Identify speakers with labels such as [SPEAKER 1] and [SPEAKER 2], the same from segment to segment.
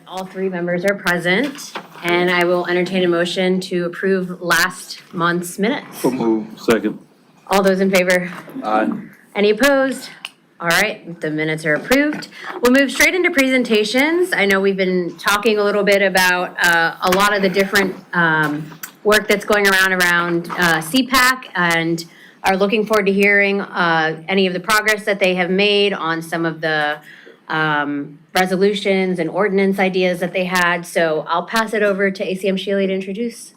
[SPEAKER 1] all three members are present, and I will entertain a motion to approve last month's minutes.
[SPEAKER 2] So move. Second.
[SPEAKER 1] All those in favor?
[SPEAKER 2] Aye.
[SPEAKER 1] Any opposed? All right, the minutes are approved. We'll move straight into presentations. I know we've been talking a little bit about a lot of the different work that's going around CPAC, and are looking forward to hearing any of the progress that they have made on some of the resolutions and ordinance ideas that they had. So I'll pass it over to ACM Shealy to introduce.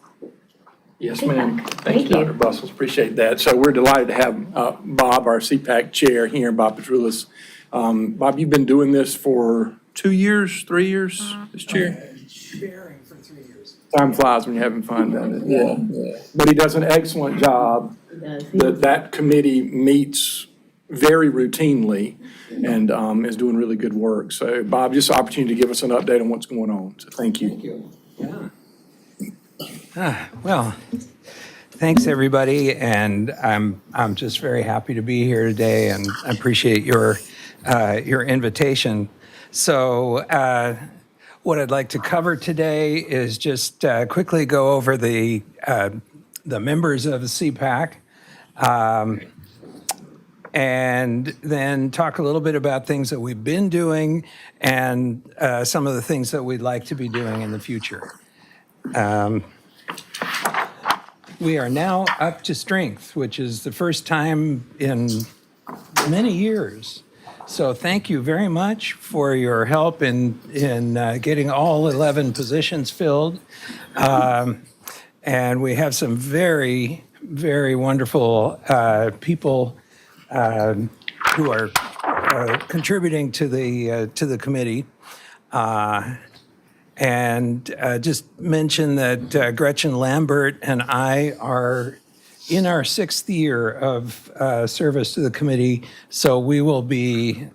[SPEAKER 3] Yes, ma'am.
[SPEAKER 1] Thank
[SPEAKER 3] Thank
[SPEAKER 1] you.
[SPEAKER 3] you, Dr. Bustles. Appreciate that. So we're delighted to have Bob, our CPAC chair here, and Bob Petrulis. Bob, you've been doing this for 2 years, 3 years, as chair?
[SPEAKER 4] Sharing for 3 years.
[SPEAKER 3] Time flies when you're having fun, doesn't it? Yeah. But he does an excellent job. That committee meets very routinely and is doing really good work. So Bob, just an opportunity to give us an update on what's going on. So thank you.
[SPEAKER 4] Well, thanks, everybody, and I'm just very happy to be here today, and I appreciate your invitation. So what I'd like to cover today is just quickly go over the members of the CPAC, and then talk a little bit about things that we've been doing and some of the things that we'd like to be doing in the future. We are now up to strength, which is the first time in many years. So thank you very much for your help in getting all 11 positions filled. And we have some very, very wonderful people who are contributing to the committee. And just mention that Gretchen Lambert and I are in our 6th year of service to the committee, so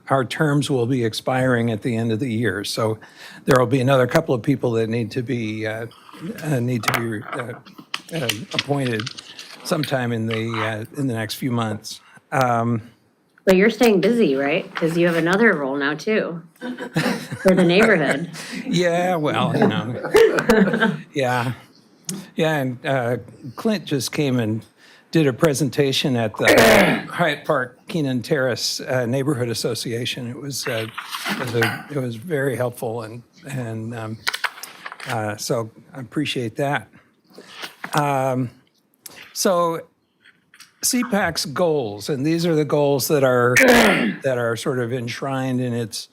[SPEAKER 4] our terms will be expiring at the end of the year. So there will be another couple of people that need to be appointed sometime in the next few months.
[SPEAKER 1] But you're staying busy, right? Because you have another role now too, for the neighborhood.
[SPEAKER 4] Yeah, well, yeah, and Clint just came and did a presentation at the Hyatt Park Keenan Terrace Neighborhood Association. It was very helpful, and so I appreciate that. So CPAC's goals, and these are the goals that are sort of enshrined in its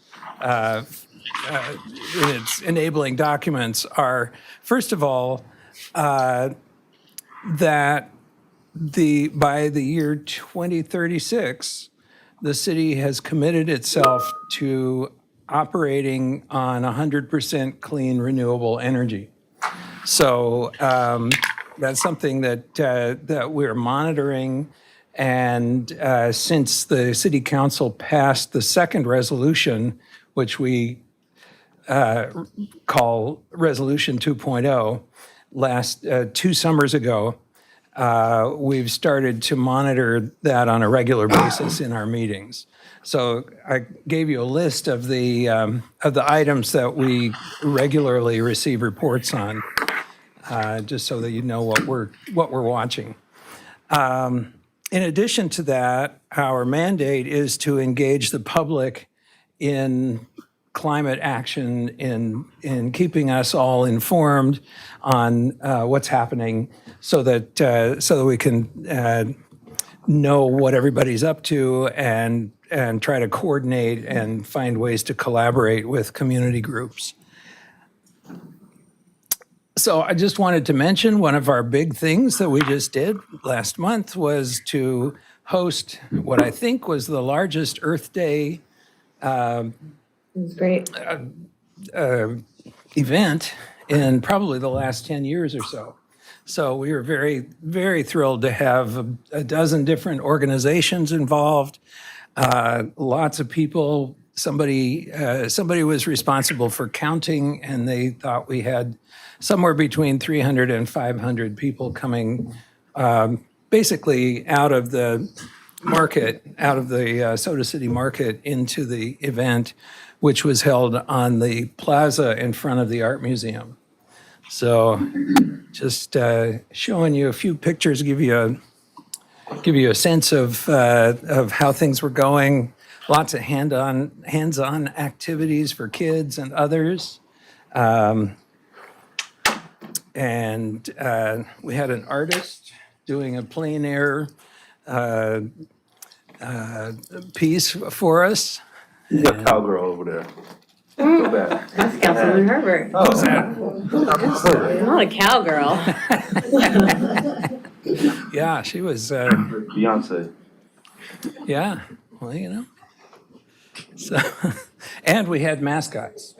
[SPEAKER 4] enabling documents, are, first of all, that by the year 2036, the city has committed itself to operating on 100% clean renewable energy. So that's something that we're monitoring, and since the City Council passed the second resolution, which we call Resolution 2.0, last 2 summers ago, we've started to monitor that on a regular basis in our meetings. So I gave you a list of the items that we regularly receive reports on, just so that you know what we're watching. In addition to that, our mandate is to engage the public in climate action, in keeping us all informed on what's happening, so that we can know what everybody's up to and try to coordinate and find ways to collaborate with community groups. So I just wanted to mention one of our big things that we just did last month was to host what I think was the largest Earth Day
[SPEAKER 1] It was great.
[SPEAKER 4] event in probably the last 10 years or so. So we were very, very thrilled to have a dozen different organizations involved, lots of people. Somebody was responsible for counting, and they thought we had somewhere between 300 and 500 people coming basically out of the market, out of the Soda City Market into the event, which was held on the plaza in front of the Art Museum. So just showing you a few pictures, give you a sense of how things were going. Lots of hands-on activities for kids and others. And we had an artist doing a plein air piece for us.
[SPEAKER 2] You got cowgirl over there. Go back.
[SPEAKER 1] That's Councilman Herbert.
[SPEAKER 2] Oh,
[SPEAKER 1] Not a cowgirl.
[SPEAKER 4] Yeah, she was,
[SPEAKER 2] Beyonce.
[SPEAKER 4] yeah, well, you know. So, and we had mascots.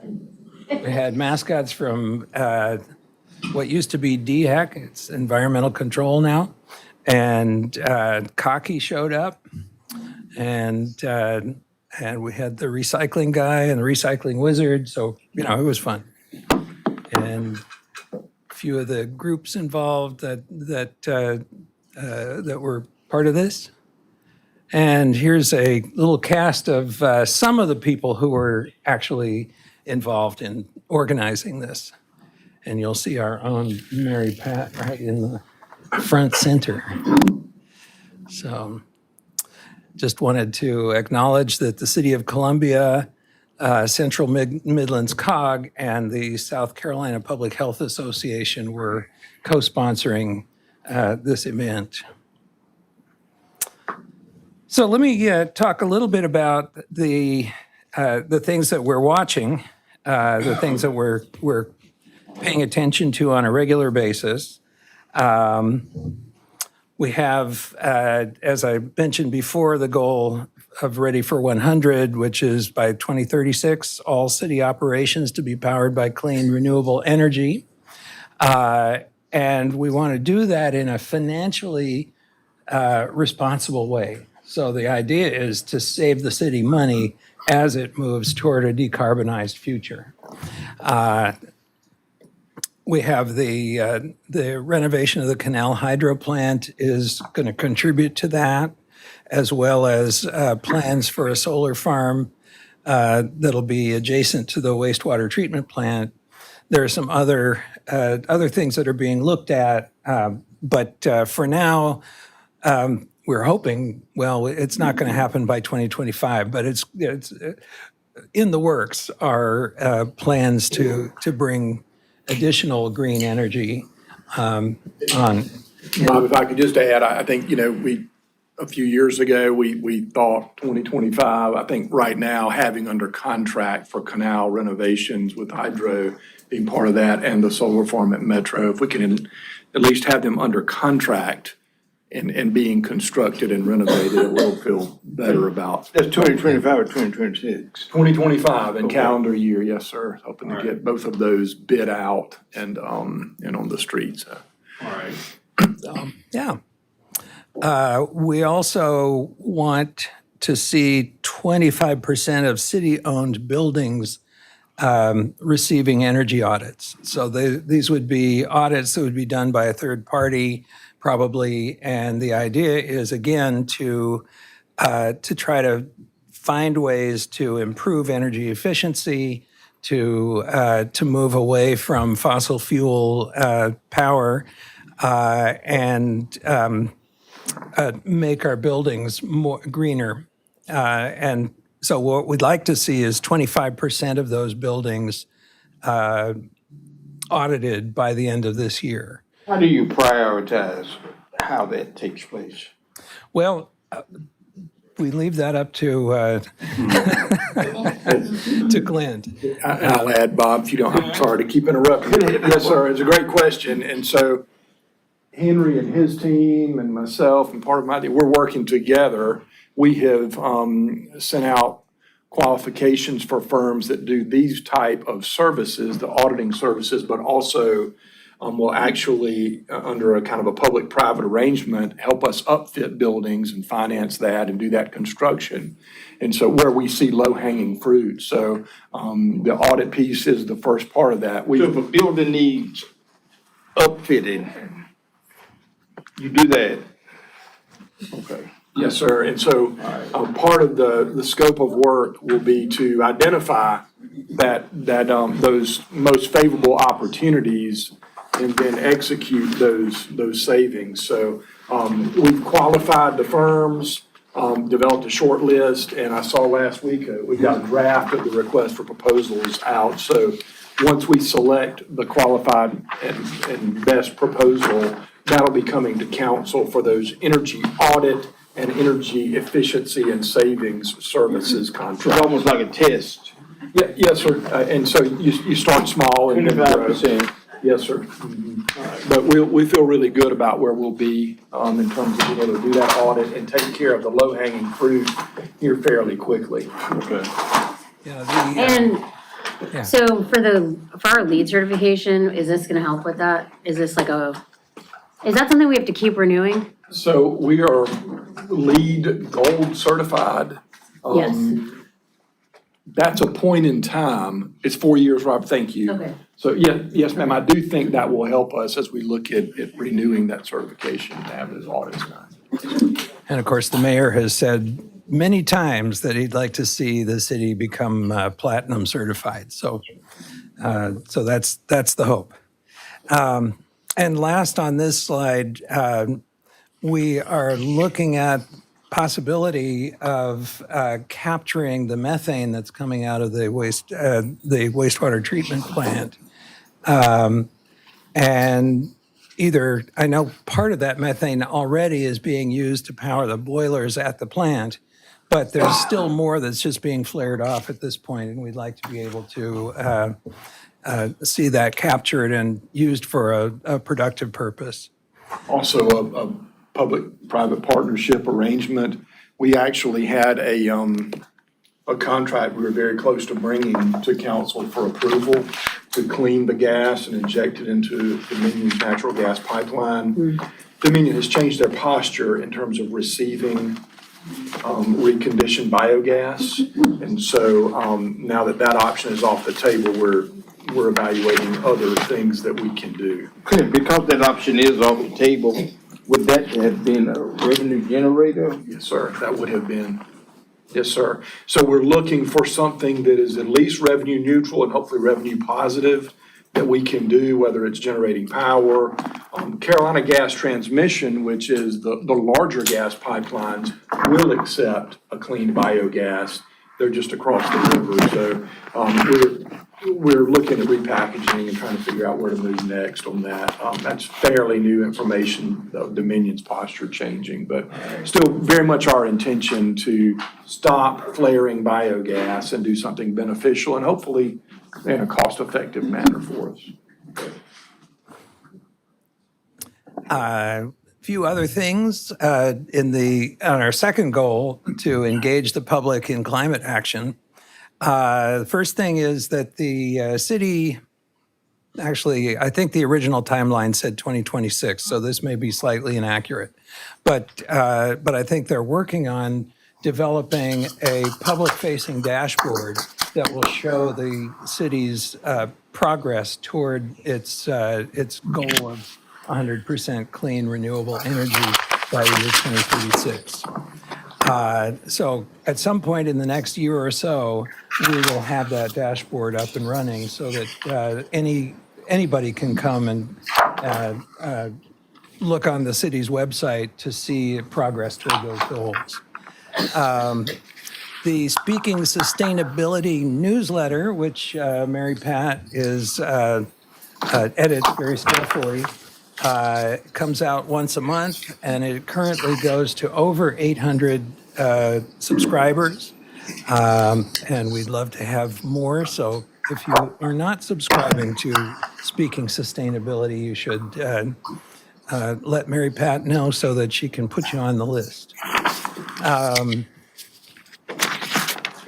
[SPEAKER 4] We had mascots from what used to be DHEC, it's Environmental Control now. And Cocky showed up. And we had the recycling guy and the recycling wizard. So, you know, it was fun. And a few of the groups involved that were part of this. And here's a little cast of some of the people who were actually involved in organizing this. And you'll see our own Mary Pat right in the front center. So just wanted to acknowledge that the City of Columbia, Central Midlands COG, and the South Carolina Public Health Association were co-sponsoring this event. So let me talk a little bit about the things that we're watching, the things that we're paying attention to on a regular basis. We have, as I mentioned before, the goal of Ready for 100, which is by 2036, all city operations to be powered by clean, renewable energy. And we want to do that in a financially responsible way. So the idea is to save the city money as it moves toward a decarbonized future. We have the renovation of the Canal Hydro Plant is going to contribute to that, as well as plans for a solar farm that'll be adjacent to the wastewater treatment plant. There are some other things that are being looked at, but for now, we're hoping, well, it's not going to happen by 2025, but it's in the works are plans to bring additional green energy on.
[SPEAKER 3] Bob, if I could just add, I think, you know, a few years ago, we thought 2025. I think right now, having under contract for canal renovations with hydro being part of that and the solar farm at Metro, if we can at least have them under contract and being constructed and renovated, it will feel better about.
[SPEAKER 5] That's 2025 or 2026?
[SPEAKER 3] 2025 and calendar year, yes, sir. Hoping to get both of those bid out and on the streets.
[SPEAKER 5] All right.
[SPEAKER 4] Yeah. We also want to see 25% of city-owned buildings receiving energy audits. So these would be audits that would be done by a third party, probably. And the idea is, again, to try to find ways to improve energy efficiency, to move away from fossil fuel power, and make our buildings more greener. And so what we'd like to see is 25% of those buildings audited by the end of this year.
[SPEAKER 5] How do you prioritize how that takes place?
[SPEAKER 4] Well, we leave that up to Glenn.
[SPEAKER 3] I'll add, Bob, if you don't, I'm sorry to keep interrupting. Yes, sir, it's a great question. And so Henry and his team and myself and part of my team, we're working together. We have sent out qualifications for firms that do these type of services, the auditing services, but also will actually, under a kind of a public-private arrangement, help us upfit buildings and finance that and do that construction. And so where we see low-hanging fruit. So the audit piece is the first part of that.
[SPEAKER 5] So if a building needs upfitting, you do that.
[SPEAKER 3] Okay. Yes, sir. And so part of the scope of work will be to identify those most favorable opportunities and then execute those savings. So we've qualified the firms, developed a short list, and I saw last week, we've got a draft of the request for proposals out. So once we select the qualified and best proposal, that'll be coming to council for those energy audit and energy efficiency and savings services
[SPEAKER 5] It's
[SPEAKER 3] contracts.
[SPEAKER 5] almost like a test,
[SPEAKER 3] Yeah, yes, sir. And so you start small and then grow.
[SPEAKER 5] 25%.
[SPEAKER 3] Yes, sir. But we feel really good about where we'll be in terms of being able to do that audit and take care of the low-hanging fruit here fairly quickly.
[SPEAKER 5] Okay.
[SPEAKER 4] Yeah,
[SPEAKER 1] And
[SPEAKER 4] Yeah.
[SPEAKER 1] so for our lead certification, is this gonna help with that? Is this like is that something we have to keep renewing?
[SPEAKER 3] So we are LEED Gold certified.
[SPEAKER 1] Yes.
[SPEAKER 3] That's a point in time. It's 4 years, Rob, thank you.
[SPEAKER 1] Okay.
[SPEAKER 3] So yes, ma'am, I do think that will help us as we look at renewing that certification to have those audits done.
[SPEAKER 4] And of course, the mayor has said many times that he'd like to see the city become platinum certified. So that's the hope. And last on this slide, we are looking at possibility of capturing the methane that's coming out of the wastewater treatment plant. And either, I know part of that methane already is being used to power the boilers at the plant, but there's still more that's just being flared off at this point, and we'd like to be able to see that captured and used for a productive purpose.
[SPEAKER 3] Also, a public-private partnership arrangement. We actually had a contract we were very close to bringing to council for approval to clean the gas and inject it into Dominion's natural gas pipeline. Dominion has changed their posture in terms of receiving reconditioned biogas. And so now that option is off the table, we're evaluating other things that we can do.
[SPEAKER 5] Because that option is off the table, would that have been a revenue generator?
[SPEAKER 3] Yes, sir, that would have been. Yes, sir. So we're looking for something that is at least revenue neutral and hopefully revenue positive that we can do, whether it's generating power. Carolina Gas Transmission, which is the larger gas pipelines, will accept a clean biogas. They're just across the river. So we're looking at repackaging and trying to figure out where to move next on that. That's fairly new information, though Dominion's posture changing, but still very much our intention to stop flaring biogas and do something beneficial and hopefully in a cost-effective manner for us.
[SPEAKER 4] A few other things on our second goal to engage the public in climate action. The first thing is that the city, actually, I think the original timeline said 2026, so this may be slightly inaccurate. But I think they're working on developing a public-facing dashboard that will show the city's progress toward its goal of 100% clean renewable energy by the year 2036. So at some point in the next year or so, we will have that dashboard up and running so that anybody can come and look on the city's website to see progress toward those goals. The Speaking Sustainability newsletter, which Mary Pat edits very skillfully, comes out once a month, and it currently goes to over 800 subscribers. And we'd love to have more. So if you are not subscribing to Speaking Sustainability, you should let Mary Pat know so that she can put you on the list.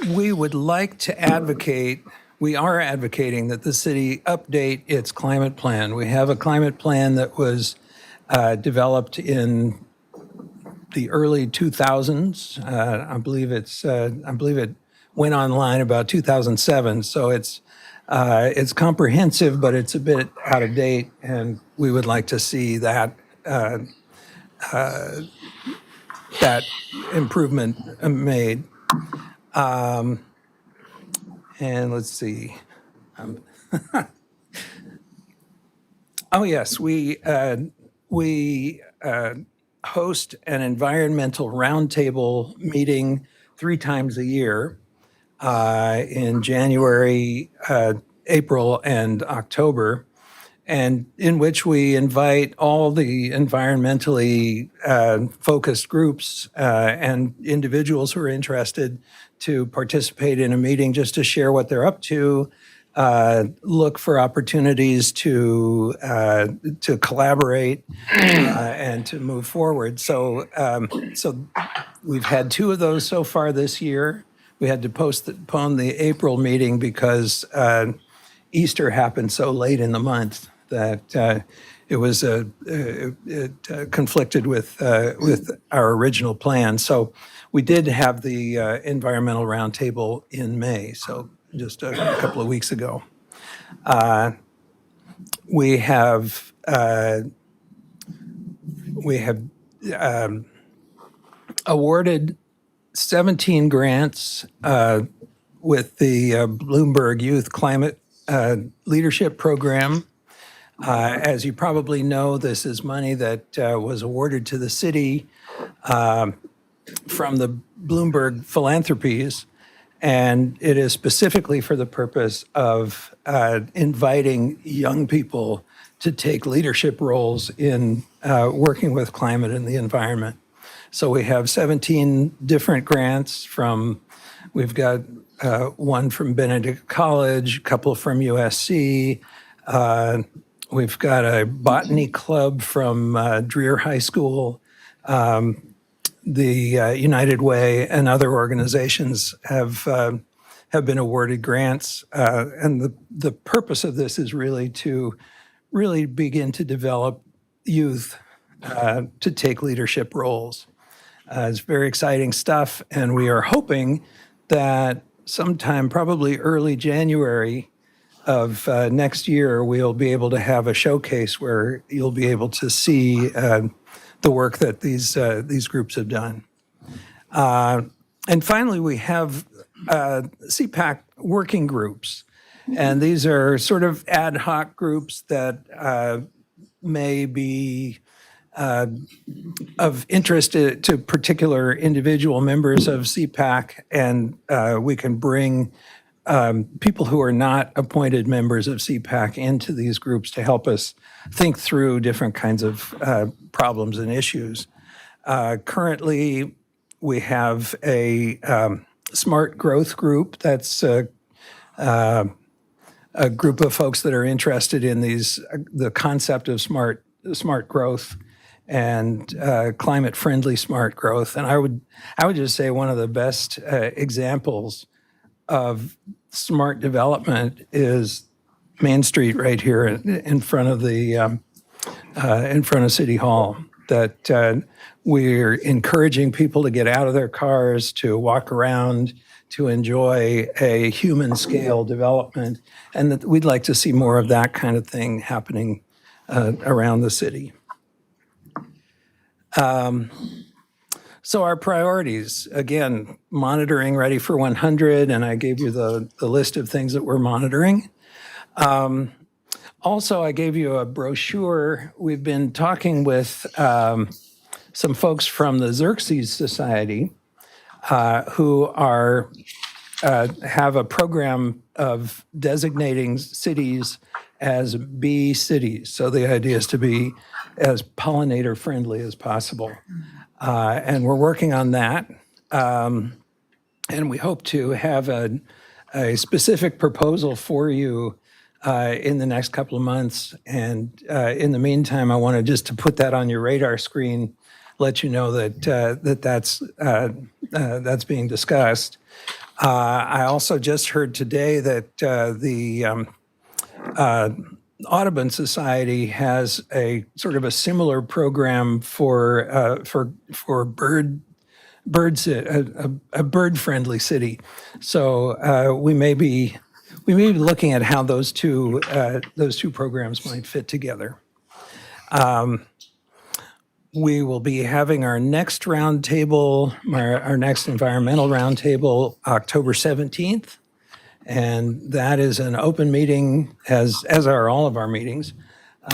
[SPEAKER 4] We would like to advocate, we are advocating that the city update its climate plan. We have a climate plan that was developed in the early 2000s. I believe it went online about 2007. So it's comprehensive, but it's a bit out of date, and we would like to see that that improvement made. And let's see. Oh, yes, we host an environmental roundtable meeting 3 times a year in January, April, and October, and in which we invite all the environmentally focused groups and individuals who are interested to participate in a meeting just to share what they're up to, look for opportunities to collaborate and to move forward. So we've had 2 of those so far this year. We had to postpone the April meeting because Easter happened so late in the month that it was conflicted with our original plan. So we did have the environmental roundtable in May, so just a couple of weeks ago. We have awarded 17 grants with the Bloomberg Youth Climate Leadership Program. As you probably know, this is money that was awarded to the city from the Bloomberg Philanthropies, and it is specifically for the purpose of inviting young people to take leadership roles in working with climate and the environment. So we have 17 different grants we've got one from Benedict College, a couple from USC. We've got a botany club from Dreer High School. The United Way and other organizations have been awarded grants. And the purpose of this is really to begin to develop youth to take leadership roles. It's very exciting stuff, and we are hoping that sometime, probably early January of next year, we'll be able to have a showcase where you'll be able to see the work that these groups have done. And finally, we have CPAC working groups, and these are sort of ad hoc groups that may be of interest to particular individual members of CPAC, and we can bring people who are not appointed members of CPAC into these groups to help us think through different kinds of problems and issues. Currently, we have a smart growth group. That's a group of folks that are interested in the concept of smart growth and climate-friendly smart growth. And I would just say one of the best examples of smart development is Main Street right here in front of City Hall. That we're encouraging people to get out of their cars, to walk around, to enjoy a human scale development, and that we'd like to see more of that kind of thing happening around the city. So our priorities, again, monitoring Ready for 100, and I gave you the list of things that we're monitoring. Also, I gave you a brochure. We've been talking with some folks from the Xerxes Society who have a program of designating cities as bee cities. So the idea is to be as pollinator friendly as possible. And we're working on that. And we hope to have a specific proposal for you in the next couple of months. And in the meantime, I wanted just to put that on your radar screen, let you know that that's being discussed. I also just heard today that the Audubon Society has a sort of a similar program for a bird-friendly city. So we may be looking at how those two programs might fit together. We will be having our next roundtable, our next environmental roundtable, October 17th. And that is an open meeting, as are all of our meetings.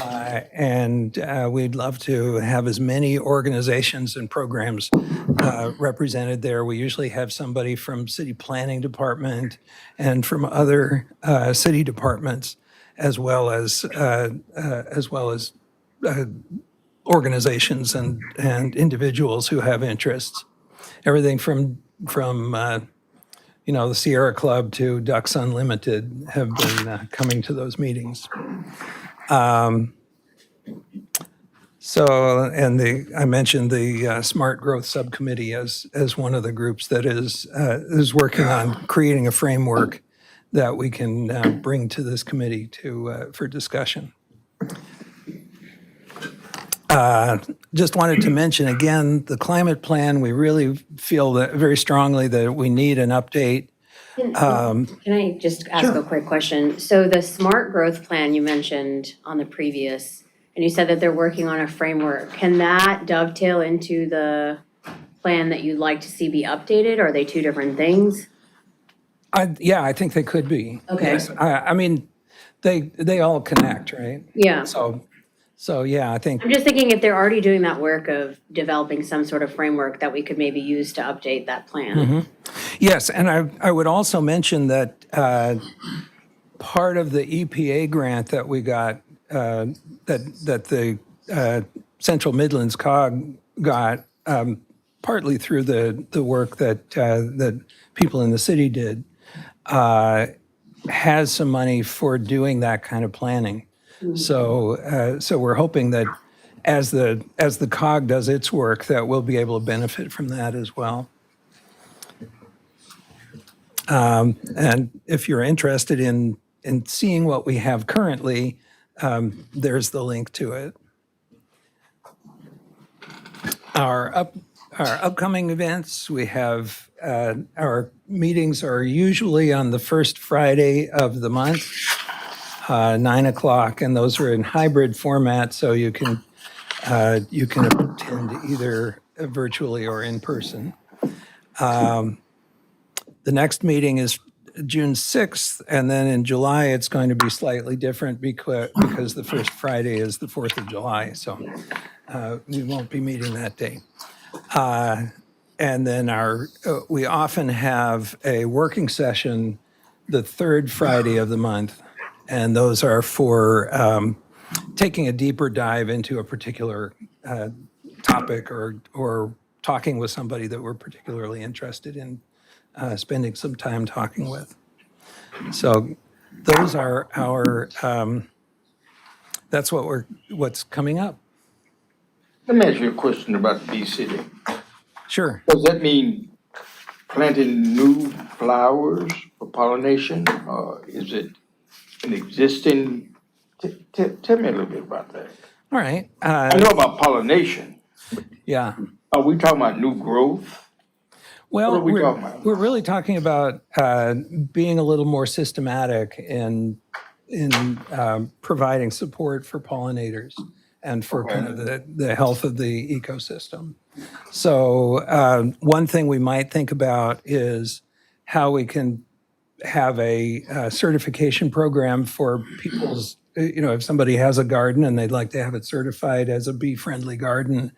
[SPEAKER 4] And we'd love to have as many organizations and programs represented there. We usually have somebody from City Planning Department and from other city departments, as well as organizations and individuals who have interests. Everything from the Sierra Club to Ducks Unlimited have been coming to those meetings. I mentioned the Smart Growth Subcommittee as one of the groups that is working on creating a framework that we can bring to this committee for discussion. Just wanted to mention again, the climate plan, we really feel that very strongly that we need an update.
[SPEAKER 1] Can I just ask a quick question? So the smart growth plan you mentioned on the previous, and you said that they're working on a framework. Can that dovetail into the plan that you'd like to see be updated? Or are they two different things?
[SPEAKER 4] Yeah, I think they could be.
[SPEAKER 1] Okay.
[SPEAKER 4] Yes. I mean, they all connect, right?
[SPEAKER 1] Yeah.
[SPEAKER 4] So yeah, I think,
[SPEAKER 1] I'm just thinking if they're already doing that work of developing some sort of framework that we could maybe use to update that plan.
[SPEAKER 4] yes, and I would also mention that part of the EPA grant that we got, that the Central Midlands COG got, partly through the work that people in the city did, has some money for doing that kind of planning. So we're hoping that as the COG does its work, that we'll be able to benefit from that as well. And if you're interested in seeing what we have currently, there's the link to it. Our upcoming events, we have our meetings are usually on the first Friday of the month. 9 o'clock, and those are in hybrid format, so you can attend either virtually or in person. The next meeting is June 6th, and then in July, it's going to be slightly different because the first Friday is the 4th of July, so we won't be meeting that day. And then we often have a working session the third Friday of the month. And those are for taking a deeper dive into a particular topic or talking with somebody that we're particularly interested in spending some time talking with. So those are that's what's coming up.
[SPEAKER 5] Let me ask you a question about Bee City.
[SPEAKER 4] Sure.
[SPEAKER 5] Does that mean planting new flowers for pollination, or is it an existing? Tell me a little bit about that.
[SPEAKER 4] All right.
[SPEAKER 5] I know about pollination.
[SPEAKER 4] Yeah.
[SPEAKER 5] Are we talking about new growth?
[SPEAKER 4] Well,
[SPEAKER 5] What are we talking about?
[SPEAKER 4] we're really talking about being a little more systematic in providing support for pollinators and for kind of the health of the ecosystem. So one thing we might think about is how we can have a certification program for people's, if somebody has a garden and they'd like to have it certified as a bee-friendly garden,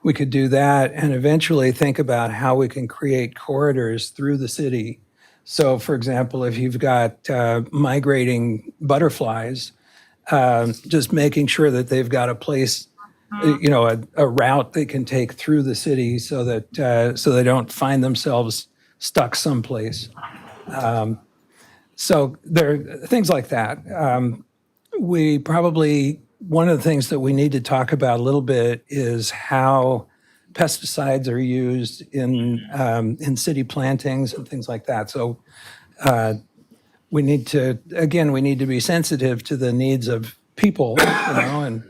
[SPEAKER 4] we could do that and eventually think about how we can create corridors through the city. So for example, if you've got migrating butterflies, just making sure that they've got a place, a route they can take through the city so that so they don't find themselves stuck someplace. So there are things like that. One of the things that we need to talk about a little bit is how pesticides are used in city plantings and things like that. So we need to be sensitive to the needs of people, and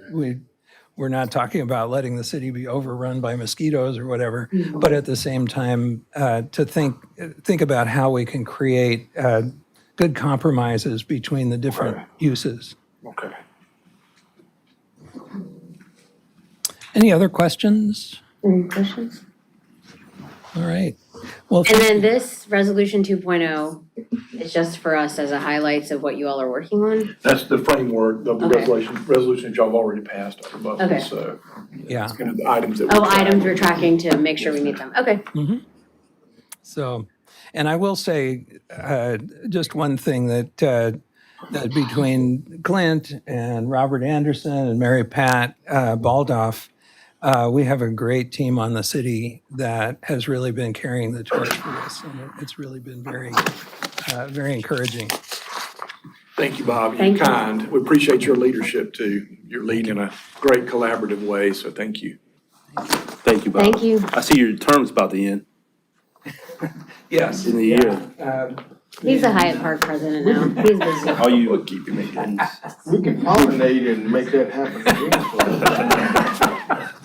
[SPEAKER 4] we're not talking about letting the city be overrun by mosquitoes or whatever, but at the same time, to think about how we can create good compromises between the different uses.
[SPEAKER 5] Okay.
[SPEAKER 4] Any other questions?
[SPEAKER 1] Any questions?
[SPEAKER 4] All right. Well,
[SPEAKER 1] And then this resolution 2.0 is just for us as a highlights of what you all are working on?
[SPEAKER 3] That's the framework of the
[SPEAKER 1] Okay.
[SPEAKER 3] resolution that y'all have already passed above
[SPEAKER 1] Okay.
[SPEAKER 3] us, so.
[SPEAKER 4] yeah.
[SPEAKER 3] It's kind of the items that.
[SPEAKER 1] Oh,
[SPEAKER 3] we're
[SPEAKER 1] items
[SPEAKER 3] tracking.
[SPEAKER 1] we're tracking to make sure we meet them. Okay.
[SPEAKER 4] So, and I will say just one thing that that between Clint and Robert Anderson and Mary Pat Baldoff, we have a great team on the city that has really been carrying the torch for this, and it's really been very encouraging.
[SPEAKER 3] Thank you, Bob.
[SPEAKER 1] Thank
[SPEAKER 3] You're
[SPEAKER 1] you.
[SPEAKER 3] kind. We appreciate your leadership too. You're leading in a great collaborative way, so thank you.
[SPEAKER 2] Thank you, Bob.
[SPEAKER 1] Thank you.
[SPEAKER 2] I see your term's about to end
[SPEAKER 3] Yes.
[SPEAKER 2] in a year.
[SPEAKER 1] He's the Hyatt Park president now. He's busy.
[SPEAKER 2] Are you?
[SPEAKER 3] We'll keep you making.
[SPEAKER 5] We can pollinate and make that happen again.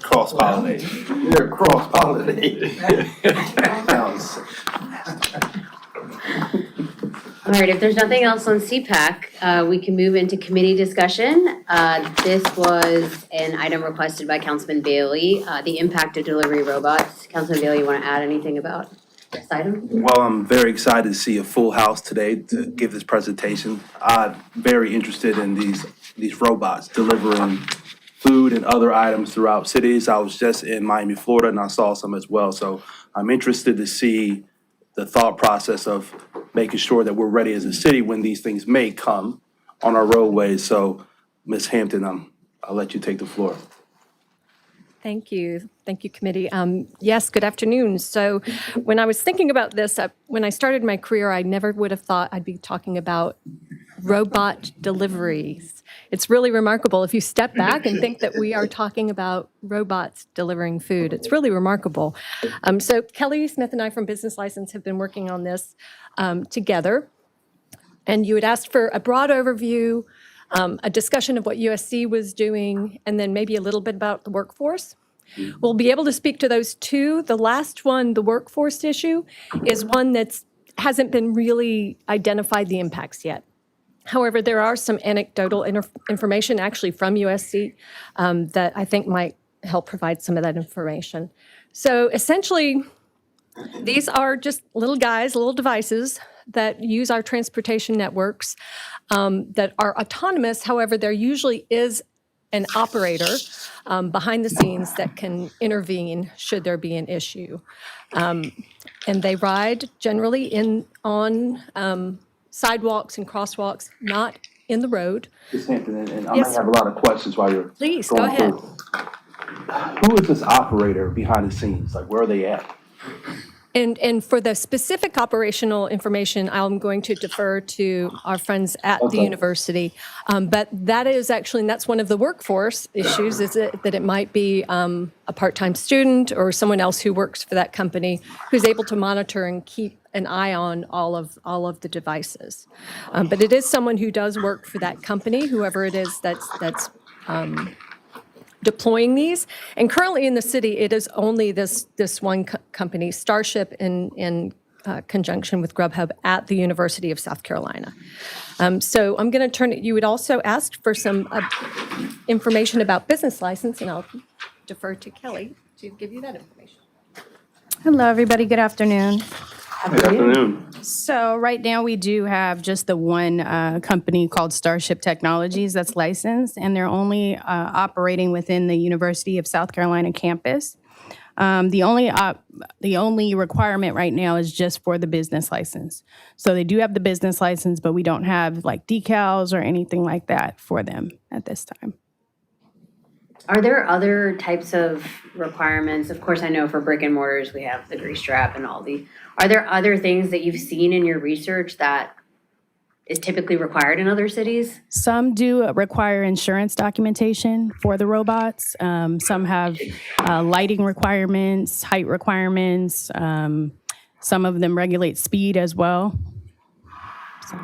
[SPEAKER 2] Cross pollinate.
[SPEAKER 5] Yeah, cross pollinate.
[SPEAKER 1] All right, if there's nothing else on CPAC, we can move into committee discussion. This was an item requested by Councilman Bailey, the impact of delivery robots. Councilman Bailey, you want to add anything about this item?
[SPEAKER 6] Well, I'm very excited to see a full house today to give this presentation. I'm very interested in these robots delivering food and other items throughout cities. I was just in Miami, Florida, and I saw some as well. So I'm interested to see the thought process of making sure that we're ready as a city when these things may come on our roadways. So, Ms. Hampton, I'll let you take the floor.
[SPEAKER 7] Thank you. Thank you, committee. Yes, good afternoon. So when I was thinking about this, when I started my career, I never would have thought I'd be talking about robot deliveries. It's really remarkable. If you step back and think that we are talking about robots delivering food, it's really remarkable. So Kelly Smith and I from Business License have been working on this together. And you had asked for a broad overview, a discussion of what USC was doing, and then maybe a little bit about the workforce. We'll be able to speak to those two. The last one, the workforce issue, is one that hasn't been really identified the impacts yet. However, there are some anecdotal information actually from USC that I think might help provide some of that information. So essentially, these are just little guys, little devices that use our transportation networks that are autonomous. However, there usually is an operator behind the scenes that can intervene should there be an issue. And they ride generally on sidewalks and crosswalks, not in the road.
[SPEAKER 6] Ms. Hampton, and I
[SPEAKER 7] Yes,
[SPEAKER 6] might have a lot of questions while you're
[SPEAKER 7] Please, go
[SPEAKER 6] going
[SPEAKER 7] ahead.
[SPEAKER 6] through. Who is this operator behind the scenes? Like, where are they at?
[SPEAKER 7] And for the specific operational information, I'm going to defer to our friends at the
[SPEAKER 6] Okay.
[SPEAKER 7] university. But that is actually, and that's one of the workforce issues, is that it might be a part-time student or someone else who works for that company who's able to monitor and keep an eye on all of the devices. But it is someone who does work for that company, whoever it is that's deploying these. And currently in the city, it is only this one company, Starship, in conjunction with Grubhub at the University of South Carolina. So I'm going to turn it, you would also ask for some information about business license, and I'll defer to Kelly to give you that information.
[SPEAKER 8] Hello, everybody. Good afternoon.
[SPEAKER 2] Good afternoon.
[SPEAKER 8] So right now, we do have just the one company called Starship Technologies that's licensed, and they're only operating within the University of South Carolina campus. The only requirement right now is just for the business license. So they do have the business license, but we don't have like decals or anything like that for them at this time.
[SPEAKER 1] Are there other types of requirements? Of course, I know for brick and mortars, we have the grease trap and all the, are there other things that you've seen in your research that is typically required in other cities?
[SPEAKER 8] Some do require insurance documentation for the robots. Some have lighting requirements, height requirements. Some of them regulate speed as well.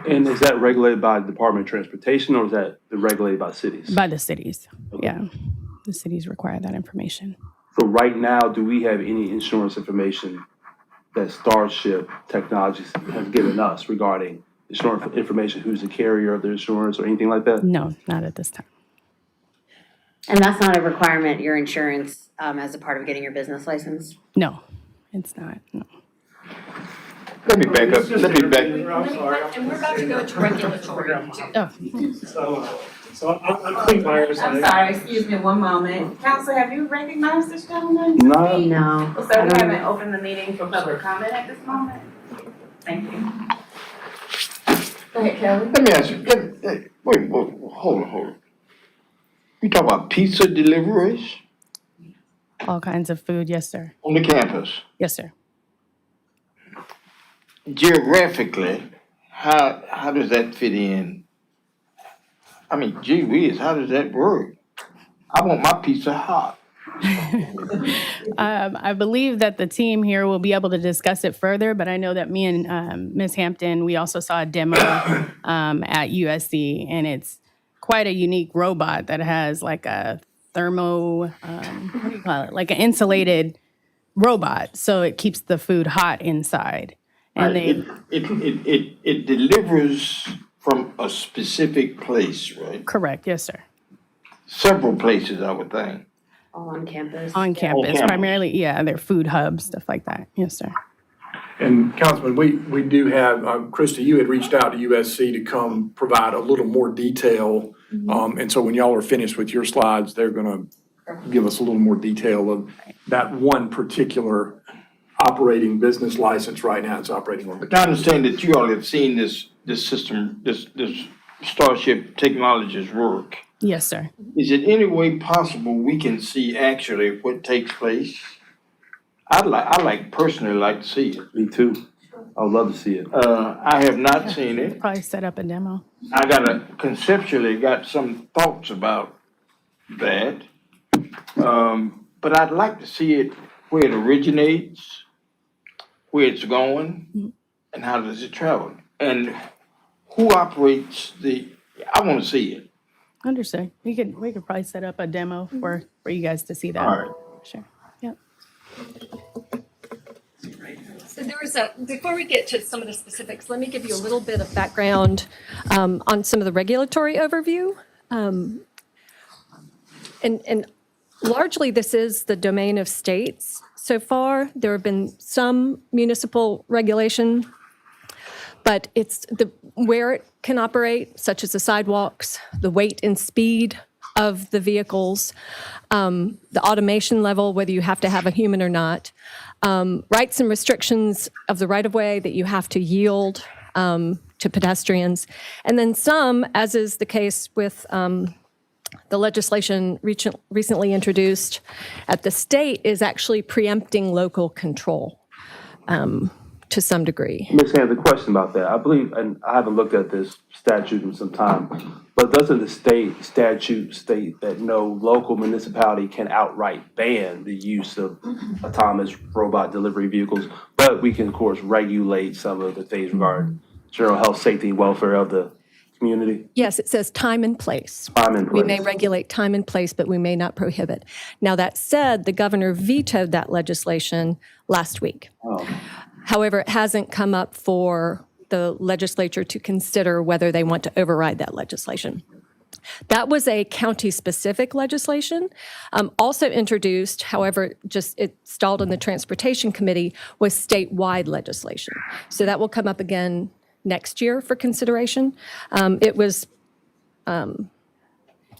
[SPEAKER 6] And is that regulated by the Department of Transportation, or is that regulated by cities?
[SPEAKER 8] By the cities, yeah. The cities require that information.
[SPEAKER 6] So right now, do we have any insurance information that Starship Technologies has given us regarding insurance information? Who's the carrier of the insurance or anything like that?
[SPEAKER 8] No, not at this time.
[SPEAKER 1] And that's not a requirement, your insurance, as a part of getting your business license?
[SPEAKER 8] No, it's not, no.
[SPEAKER 5] Let me back up, let me back.
[SPEAKER 7] And we're about to go to regulatory.
[SPEAKER 8] Oh,
[SPEAKER 3] So I'm Clete Myers.
[SPEAKER 9] I'm sorry, excuse me one moment. Council, have you recognized this gentleman?
[SPEAKER 6] No,
[SPEAKER 1] No.
[SPEAKER 9] So we haven't opened the meeting for public comment at this moment? Thank you. Go ahead, Kelly.
[SPEAKER 5] Let me ask you, wait, hold on. You talk about pizza deliveries
[SPEAKER 8] all kinds of food, yes, sir.
[SPEAKER 5] on the campus?
[SPEAKER 8] Yes, sir.
[SPEAKER 5] Geographically, how does that fit in? I mean, gee whiz, how does that work? I want my pizza hot.
[SPEAKER 8] I believe that the team here will be able to discuss it further, but I know that me and Ms. Hampton, we also saw a demo at USC, and it's quite a unique robot that has like a thermo, what do you call it? Like an insulated robot, so it keeps the food hot inside. And
[SPEAKER 5] It delivers from a specific place, right?
[SPEAKER 8] correct, yes, sir.
[SPEAKER 5] Several places, I would think.
[SPEAKER 1] All on campus?
[SPEAKER 8] On campus,
[SPEAKER 5] campus.
[SPEAKER 8] primarily, yeah, they're food hubs, stuff like that, yes, sir.
[SPEAKER 3] And Councilman, we do have, Krista, you had reached out to USC to come provide a little more detail. And so when y'all are finished with your slides, they're gonna give us a little more detail of that one particular operating business license right now. It's operating on the.
[SPEAKER 5] I understand that you all have seen this system, this Starship Technologies work.
[SPEAKER 8] Yes, sir.
[SPEAKER 5] Is it any way possible we can see actually what takes place? I personally like to see it.
[SPEAKER 6] me too. I would love to see it.
[SPEAKER 5] I have not seen it.
[SPEAKER 8] Probably set up a demo.
[SPEAKER 5] I conceptually got some thoughts about that. But I'd like to see it where it originates, where it's going, and how does it travel? And who operates I wanna see it.
[SPEAKER 8] Understood. We could probably set up a demo for you guys to see that.
[SPEAKER 5] All right.
[SPEAKER 8] Sure. Yep.
[SPEAKER 7] So there was before we get to some of the specifics, let me give you a little bit of background on some of the regulatory overview. And largely, this is the domain of states. So far, there have been some municipal regulation, but it's where it can operate, such as the sidewalks, the weight and speed of the vehicles, the automation level, whether you have to have a human or not, rights and restrictions of the right-of-way that you have to yield to pedestrians, and then some, as is the case with the legislation recently introduced at the state, is actually preempting local control to some degree.
[SPEAKER 6] Ms. Hand, the question about that, I believe, and I haven't looked at this statute in some time, but doesn't the state statute state that no local municipality can outright ban the use of autonomous robot delivery vehicles? But we can, of course, regulate some of the things regarding general health, safety, and welfare of the community.
[SPEAKER 7] Yes, it says time and place.
[SPEAKER 6] Time and
[SPEAKER 7] We may
[SPEAKER 6] place.
[SPEAKER 7] regulate time and place, but we may not prohibit. Now, that said, the governor vetoed that legislation last week.
[SPEAKER 6] Oh.
[SPEAKER 7] However, it hasn't come up for the legislature to consider whether they want to override that legislation. That was a county-specific legislation. Also introduced, however, just it stalled in the Transportation Committee, was statewide legislation. So that will come up again next year for consideration. It was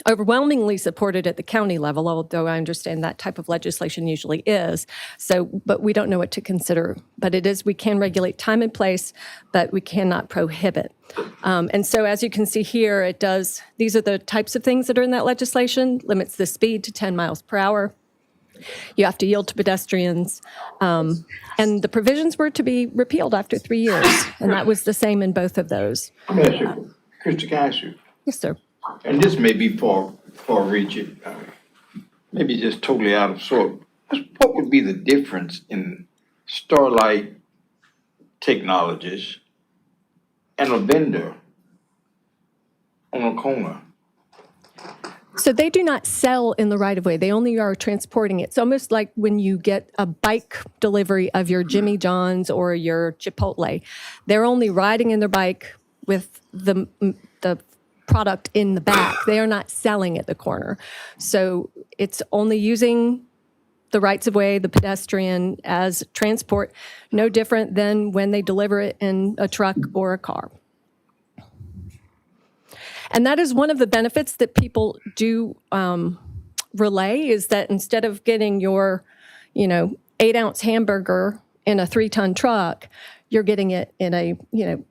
[SPEAKER 7] overwhelmingly supported at the county level, although I understand that type of legislation usually is. So, but we don't know what to consider. But it is, we can regulate time and place, but we cannot prohibit. And so as you can see here, it does, these are the types of things that are in that legislation, limits the speed to 10 miles per hour. You have to yield to pedestrians. And the provisions were to be repealed after 3 years. And that was the same in both of those.
[SPEAKER 5] Let me ask you, Krista, can I ask you?
[SPEAKER 7] Yes, sir.
[SPEAKER 5] And this may be far reaching, maybe just totally out of sort. What would be the difference in Starlight Technologies and a vendor on a corner?
[SPEAKER 7] So they do not sell in the right-of-way. They only are transporting it. It's almost like when you get a bike delivery of your Jimmy John's or your Chipotle. They're only riding in their bike with the product in the back. They are not selling at the corner. So it's only using the rights of way, the pedestrian as transport, no different than when they deliver it in a truck or a car. And that is one of the benefits that people do relay, is that instead of getting your, 8-ounce hamburger in a 3-ton truck, you're getting it in a,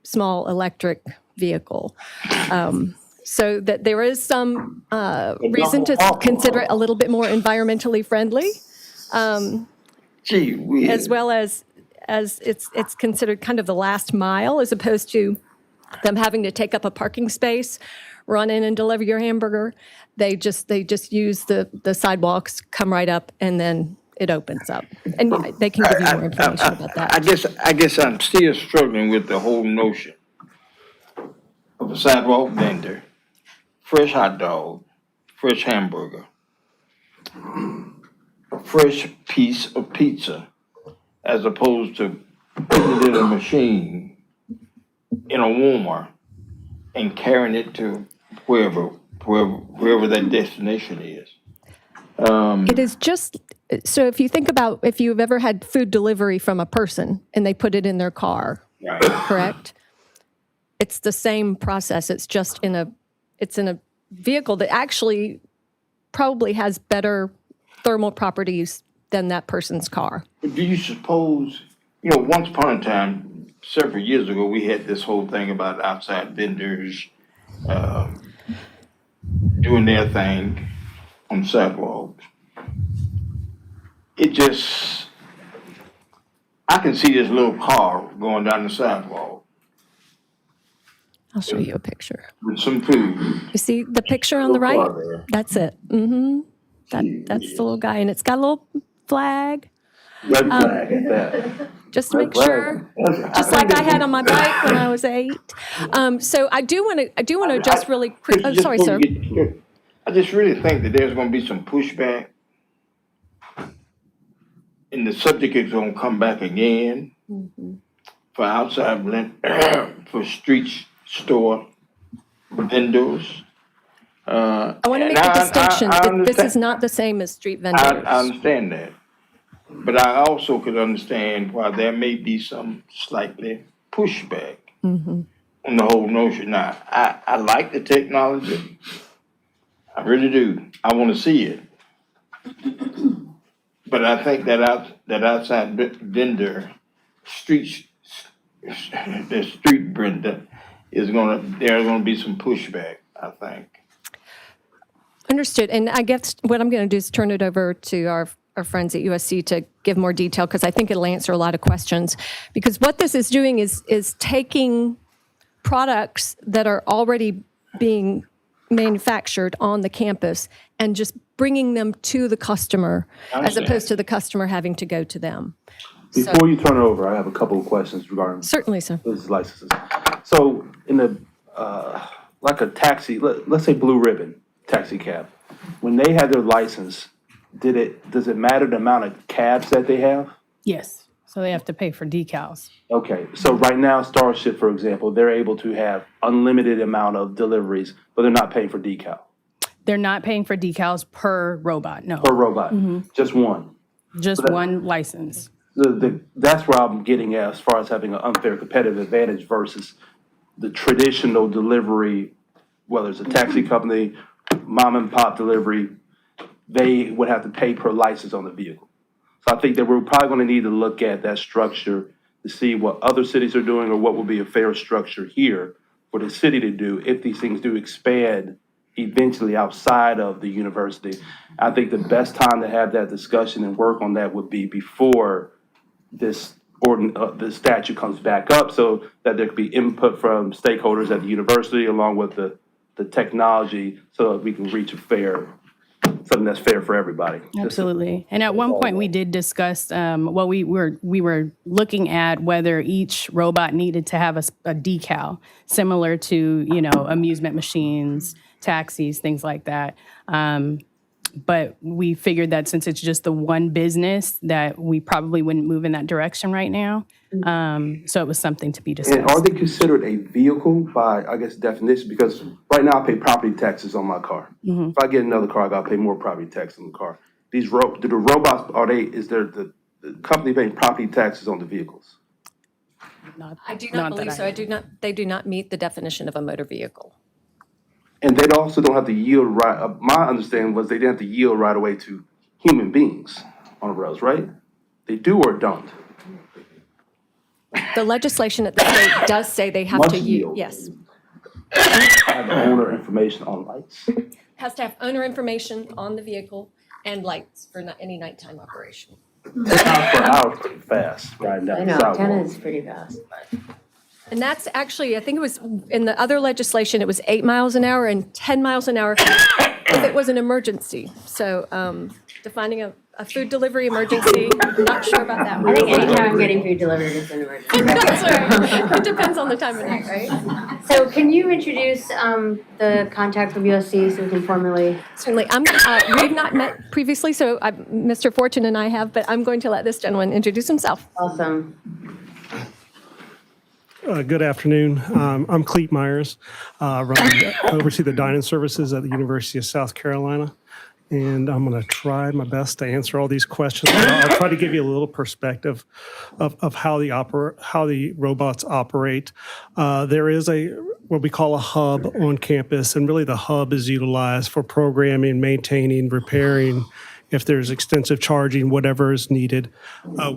[SPEAKER 7] small electric vehicle. So that there is some reason to consider it a little bit more environmentally friendly,
[SPEAKER 5] Gee whiz.
[SPEAKER 7] as well as it's considered kind of the last mile, as opposed to them having to take up a parking space, run in and deliver your hamburger. They just use the sidewalks, come right up, and then it opens up. And they can give you more information about that.
[SPEAKER 5] I guess I'm still struggling with the whole notion of a sidewalk vendor, fresh hot dog, fresh hamburger, a fresh piece of pizza, as opposed to putting it in a machine in a warmer and carrying it to wherever that destination is.
[SPEAKER 7] It is just, so if you think about, if you've ever had food delivery from a person and they put it in their car,
[SPEAKER 5] Right.
[SPEAKER 7] correct? It's the same process. It's just in a vehicle that actually probably has better thermal properties than that person's car.
[SPEAKER 5] But do you suppose, once upon a time, several years ago, we had this whole thing about outside vendors doing their thing on sidewalks. I can see this little car going down the sidewalk
[SPEAKER 7] I'll show you a picture.
[SPEAKER 5] with some food.
[SPEAKER 7] You see the picture on the
[SPEAKER 5] Little
[SPEAKER 7] right?
[SPEAKER 5] car there.
[SPEAKER 7] That's it. That's the little guy, and it's got a little flag,
[SPEAKER 6] Red flag at that.
[SPEAKER 7] just to make sure. Just like I had on my bike when I was 8. So I do want to just really quick. Oh,
[SPEAKER 5] Just
[SPEAKER 7] sorry,
[SPEAKER 5] before
[SPEAKER 7] sir.
[SPEAKER 5] we get here, I just really think that there's gonna be some pushback. And the subject is gonna come back again for outside for street store vendors.
[SPEAKER 7] I want to make a distinction that this is not the same as street
[SPEAKER 5] I
[SPEAKER 7] vendors.
[SPEAKER 5] understand that. But I also could understand why there may be some slightly pushback on the whole notion. Now, I like the technology. I really do. I want to see it. But I think that outside vendor, the street vendor there's gonna be some pushback, I think.
[SPEAKER 7] Understood. And I guess what I'm going to do is turn it over to our friends at USC to give more detail, because I think it'll answer a lot of questions. Because what this is doing is taking products that are already being manufactured on the campus and just bringing them to the customer, as
[SPEAKER 5] understand.
[SPEAKER 7] opposed to the customer having to go to them.
[SPEAKER 6] Before you turn it over, I have a couple of questions regarding
[SPEAKER 7] Certainly, sir.
[SPEAKER 6] business licenses. So in the, like a taxi, let's say Blue Ribbon taxi cab, when they have their license, does it matter the amount of cabs that they have?
[SPEAKER 8] Yes, so they have to pay for decals.
[SPEAKER 6] Okay, so right now, Starship, for example, they're able to have unlimited amount of deliveries, but they're not paying for decal
[SPEAKER 8] They're not paying for decals per robot, no,
[SPEAKER 6] per robot, just one.
[SPEAKER 8] just one license.
[SPEAKER 6] That's where I'm getting at as far as having an unfair competitive advantage versus the traditional delivery, whether it's a taxi company, mom and pop delivery, they would have to pay per license on the vehicle. So I think that we're probably going to need to look at that structure to see what other cities are doing or what will be a fair structure here for the city to do if these things do expand eventually outside of the university. I think the best time to have that discussion and work on that would be before this the statute comes back up, so that there could be input from stakeholders at the university along with the technology, so that we can reach something that's fair for everybody.
[SPEAKER 8] Absolutely. And at one point, we did discuss, we were looking at whether each robot needed to have a decal, similar to, amusement machines, taxis, things like that. But we figured that since it's just the one business, that we probably wouldn't move in that direction right now. So it was something to be
[SPEAKER 6] And are
[SPEAKER 8] discussed.
[SPEAKER 6] they considered a vehicle by, I guess, definition? Because right now I pay property taxes on my car. If I get another car, I gotta pay more property tax on the car. Do the robots, is there the company paying property taxes on the vehicles?
[SPEAKER 7] I do
[SPEAKER 8] Not
[SPEAKER 7] not
[SPEAKER 8] that
[SPEAKER 7] believe
[SPEAKER 8] I
[SPEAKER 7] so. They do not meet the definition of a motor vehicle.
[SPEAKER 6] And they also don't have to yield right, my understanding was they didn't have to yield right away to human beings on the rails, right? They do or don't?
[SPEAKER 7] The legislation at the state does say they have
[SPEAKER 6] Must
[SPEAKER 7] to
[SPEAKER 6] yield.
[SPEAKER 7] yes.
[SPEAKER 6] Have the owner information on lights?
[SPEAKER 7] Has to have owner information on the vehicle and lights for any nighttime operation.
[SPEAKER 6] 10 miles per hour is pretty fast riding down
[SPEAKER 1] I
[SPEAKER 6] the
[SPEAKER 1] know,
[SPEAKER 6] sidewalk.
[SPEAKER 1] 10 is pretty fast.
[SPEAKER 7] And that's actually, I think it was, in the other legislation, it was 8 miles an hour and 10 miles an hour if it was an emergency. So defining a food delivery emergency, not sure about that
[SPEAKER 1] I
[SPEAKER 7] one.
[SPEAKER 1] think anytime I'm getting food delivered is an emergency.
[SPEAKER 7] That's right. It depends on the time of night, right?
[SPEAKER 1] So can you introduce the contact from USC so we can formally?
[SPEAKER 7] Certainly. We've not met previously, so Mr. Fortune and I have, but I'm going to let this gentleman introduce himself.
[SPEAKER 1] Awesome.
[SPEAKER 10] Good afternoon. I'm Clete Myers, oversee the dining services at the University of South Carolina. And I'm going to try my best to answer all these questions. But I'll try to give you a little perspective of how the robots operate. There is what we call a hub on campus, and really the hub is utilized for programming, maintaining, repairing, if there's extensive charging, whatever is needed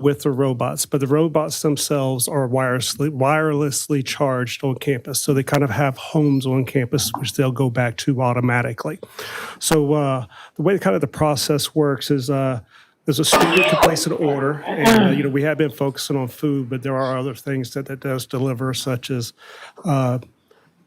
[SPEAKER 10] with the robots. But the robots themselves are wirelessly charged on campus. So they kind of have homes on campus, which they'll go back to automatically. So the way kind of the process works is there's a student can place an order. And, we have been focusing on food, but there are other things that does deliver, such as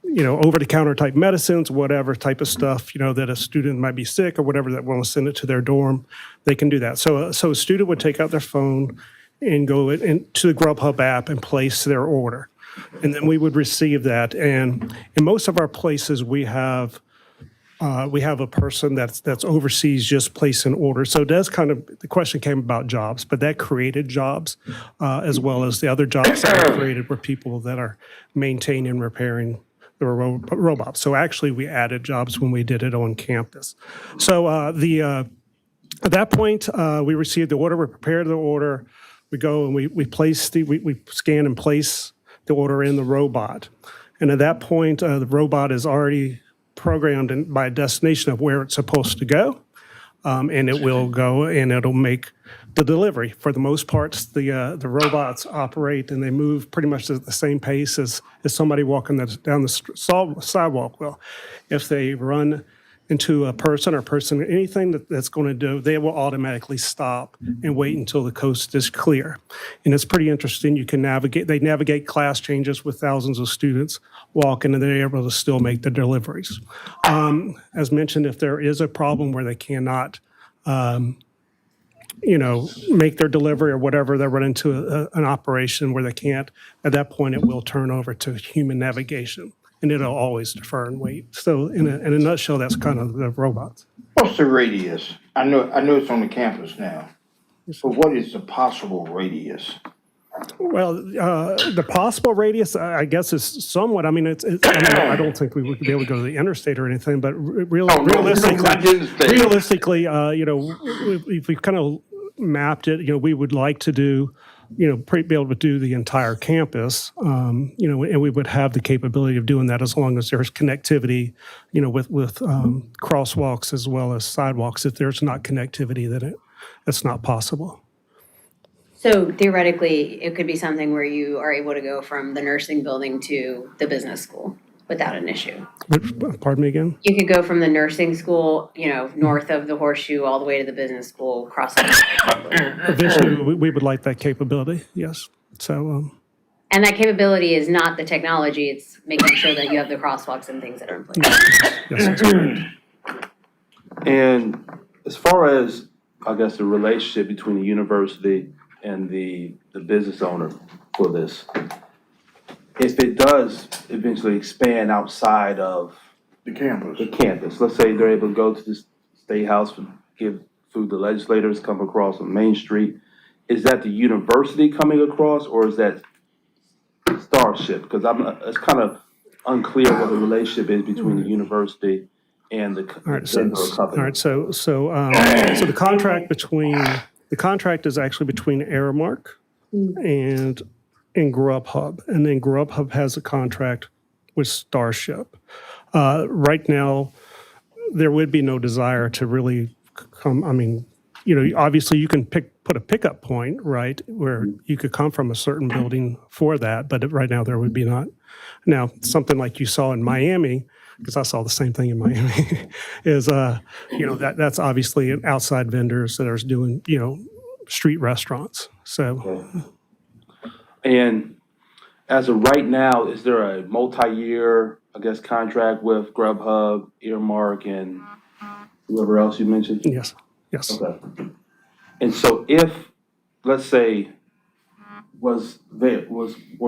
[SPEAKER 10] over-the-counter type medicines, whatever type of stuff, that a student might be sick or whatever that want to send it to their dorm, they can do that. So a student would take out their phone and go into the Grubhub app and place their order. And then we would receive that. And in most of our places, we have a person that's oversees just placing orders. So it does the question came about jobs, but that created jobs as well as the other jobs that are created were people that are maintaining, repairing the robots. So actually, we added jobs when we did it on campus. So at that point, we received the order, we prepared the order, we go and we place we scan and place the order in the robot. And at that point, the robot is already programmed by a destination of where it's supposed to go. And it will go and it'll make the delivery. For the most part, the robots operate and they move pretty much at the same pace as somebody walking down the sidewalk will. If they run into a person anything that's going to do, they will automatically stop and wait until the coast is clear. And it's pretty interesting. They navigate class changes with thousands of students walking, and they're able to still make the deliveries. As mentioned, if there is a problem where they cannot make their delivery or whatever, they run into an operation where they can't, at that point, it will turn over to human navigation, and it'll always defer and wait. So in a nutshell, that's kind of the robots.
[SPEAKER 5] What's the radius? I know it's on the campus now, but what is the possible radius?
[SPEAKER 10] Well, the possible radius, I guess, is somewhat. I mean, I don't think we would be able to go to the interstate or anything, but realistically, if we kind of mapped it, we would like to do, be able to do the entire campus, and we would have the capability of doing that as long as there's connectivity, with crosswalks as well as sidewalks. If there's not connectivity, then it's not possible.
[SPEAKER 1] So theoretically, it could be something where you are able to go from the nursing building to the business school without an issue.
[SPEAKER 10] Pardon me again?
[SPEAKER 1] You could go from the nursing school, north of the Horseshoe all the way to the business school, crossing.
[SPEAKER 10] Eventually, we would like that capability, yes. So.
[SPEAKER 1] And that capability is not the technology, it's making sure that you have the crosswalks and things that are in place.
[SPEAKER 10] Yes, that's correct.
[SPEAKER 6] And as far as, I guess, the relationship between the university and the business owner for this, if it does eventually expand outside of
[SPEAKER 5] The campus.
[SPEAKER 6] the campus, let's say they're able to go to the State House for give food to legislators, come across on Main Street. Is that the university coming across, or is that Starship? Because it's kind of unclear what the relationship is between the university and the
[SPEAKER 10] All right, so,
[SPEAKER 6] vendor or
[SPEAKER 10] all
[SPEAKER 6] company.
[SPEAKER 10] right, so the contract is actually between Aramark and Grubhub, and then Grubhub has a contract with Starship. Right now, there would be no desire to really come, I mean, obviously you can put a pickup point, right, where you could come from a certain building for that, but right now there would be not. Now, something like you saw in Miami, because I saw the same thing in Miami, is, that's obviously outside vendors that are doing, street restaurants. So,
[SPEAKER 6] And as of right now, is there a multi-year, I guess, contract with Grubhub, Earmark, and whoever else you mentioned?
[SPEAKER 10] yes.
[SPEAKER 6] Okay. And so if, let's say, were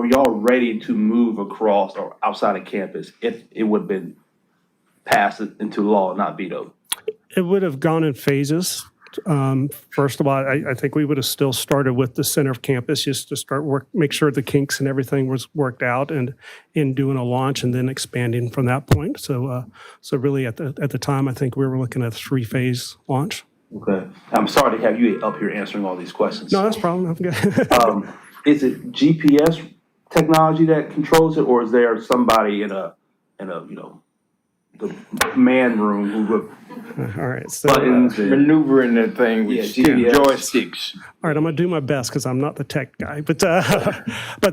[SPEAKER 6] y'all ready to move across or outside of campus if it would have been passed into law, not vetoed?
[SPEAKER 10] It would have gone in phases. First of all, I think we would have still started with the center of campus just to make sure the kinks and everything was worked out and in doing a launch and then expanding from that point. So really at the time, I think we were looking at a 3-phase launch.
[SPEAKER 6] Okay. I'm sorry to have you up here answering all these questions.
[SPEAKER 10] No, that's a problem. I'm good.
[SPEAKER 6] Is it GPS technology that controls it, or is there somebody in a the command room who would
[SPEAKER 10] All right. So,
[SPEAKER 6] buttons and
[SPEAKER 5] Maneuvering that thing with
[SPEAKER 6] Yeah, GPS.
[SPEAKER 5] joysticks.
[SPEAKER 10] all right, I'm going to do my best because I'm not the tech guy, but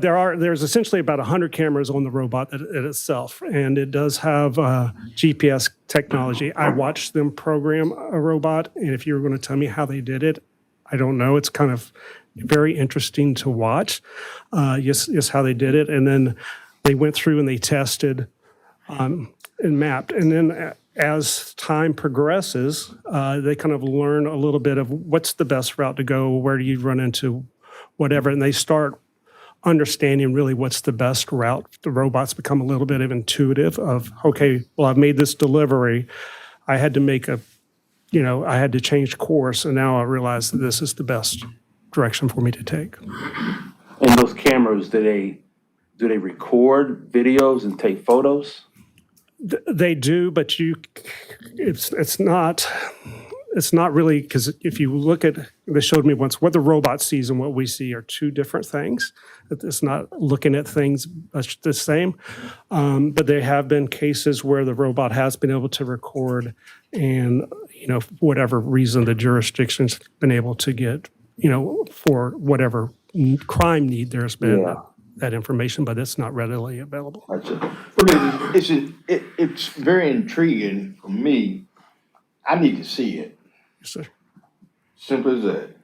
[SPEAKER 10] there's essentially about 100 cameras on the robot itself, and it does have GPS technology. I watched them program a robot, and if you were going to tell me how they did it, I don't know. It's kind of very interesting to watch. Yes, how they did it, and then they went through and they tested and mapped, and then as time progresses, they kind of learn a little bit of what's the best route to go, where do you run into whatever, and they start understanding really what's the best route. The robots become a little bit of intuitive of, okay, well, I've made this delivery. I had to I had to change course, and now I realize that this is the best direction for me to take.
[SPEAKER 6] And those cameras, do they record videos and take photos?
[SPEAKER 10] They do, but it's not really, because if you look at, they showed me once, what the robot sees and what we see are two different things. It's not looking at things the same, but there have been cases where the robot has been able to record, and for whatever reason the jurisdiction's been able to get, for whatever crime need there's been.
[SPEAKER 6] Yeah.
[SPEAKER 10] That information, but it's not readily available.
[SPEAKER 5] Well, it's very intriguing for me. I need to see it.
[SPEAKER 10] Yes, sir.
[SPEAKER 5] Simple as that.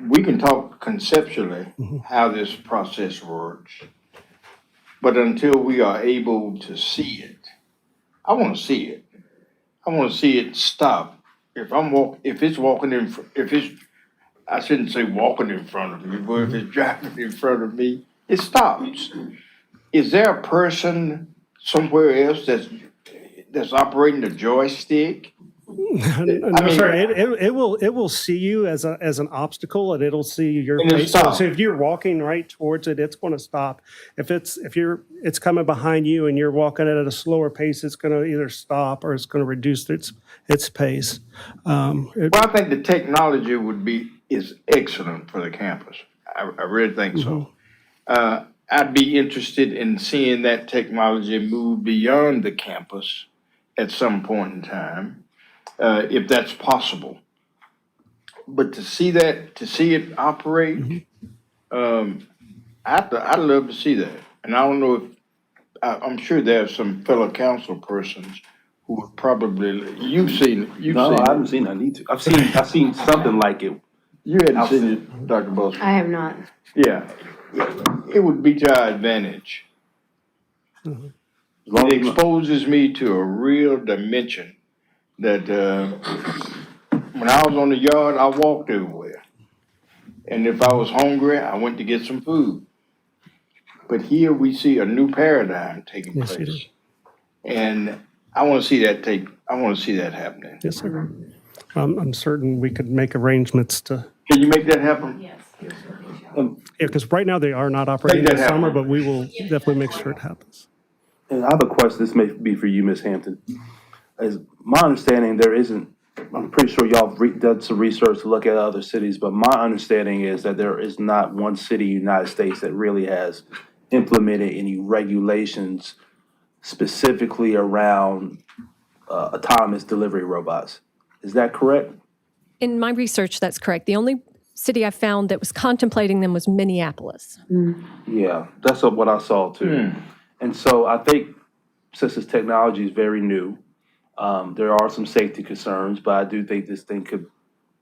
[SPEAKER 5] We can talk conceptually how this process works, but until we are able to see it, I want to see it. I want to see it stop. I shouldn't say walking in front of me, but if it's driving in front of me, it stops. Is there a person somewhere else that's operating the joystick?
[SPEAKER 10] No, sir. It will see you as an obstacle, and it'll see your
[SPEAKER 5] And it'll
[SPEAKER 10] pace.
[SPEAKER 5] stop.
[SPEAKER 10] So if you're walking right towards it, it's going to stop. If it's coming behind you and you're walking at a slower pace, it's going to either stop or it's going to reduce its pace.
[SPEAKER 5] Well, I think the technology is excellent for the campus. I really think so. I'd be interested in seeing that technology move beyond the campus at some point in time, if that's possible. But to see it operate, I'd love to see that. And I don't know if, I'm sure there are some fellow council persons who would probably, you've seen
[SPEAKER 6] No, I haven't seen. I need to. I've seen something like it.
[SPEAKER 5] You hadn't seen it, Dr. Boswell.
[SPEAKER 1] I have not.
[SPEAKER 5] Yeah, it would be to our advantage. It exposes me to a real dimension that, when I was on the yard, I walked everywhere. And if I was hungry, I went to get some food. But here we see a new paradigm taking
[SPEAKER 10] Yes, you
[SPEAKER 5] place. And I want to see that take I want to see that happening.
[SPEAKER 10] Yes, sir. I'm certain we could make arrangements to,
[SPEAKER 5] Can you make that happen?
[SPEAKER 9] Yes.
[SPEAKER 10] yeah, because right now they are not operating
[SPEAKER 5] Make that
[SPEAKER 10] this summer,
[SPEAKER 5] happen.
[SPEAKER 10] but we will definitely make sure it happens.
[SPEAKER 6] And I have a question, this may be for you, Ms. Hampton. As my understanding, there isn't, I'm pretty sure y'all have done some research to look at other cities, but my understanding is that there is not one city in the United States that really has implemented any regulations specifically around autonomous delivery robots. Is that correct?
[SPEAKER 7] In my research, that's correct. The only city I found that was contemplating them was Minneapolis.
[SPEAKER 6] Yeah, that's what I saw too. And so I think since this technology is very new, there are some safety concerns, but I do think this thing could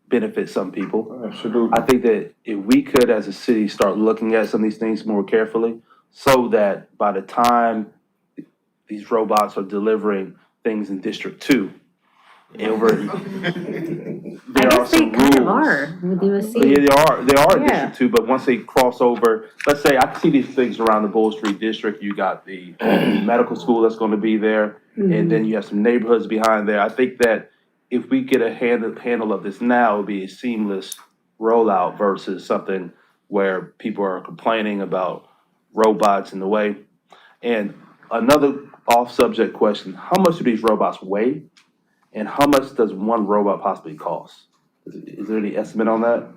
[SPEAKER 6] benefit some people.
[SPEAKER 5] Absolutely.
[SPEAKER 6] I think that if we could, as a city, start looking at some of these things more carefully, so that by the time these robots are delivering things in District 2, over,
[SPEAKER 1] I
[SPEAKER 6] there are
[SPEAKER 1] guess they
[SPEAKER 6] some
[SPEAKER 1] kind of
[SPEAKER 6] rules.
[SPEAKER 1] are with USC.
[SPEAKER 6] Yeah, they are in
[SPEAKER 1] Yeah.
[SPEAKER 6] District 2, but once they cross over, let's say, I see these things around the Bull Street District, you got the medical school that's gonna be there, and then you have some neighborhoods behind there. I think that if we get a handle of this now, it would be a seamless rollout versus something where people are complaining about robots in the way. And another off-subject question, how much do these robots weigh? And how much does one robot possibly cost? Is there any estimate on that?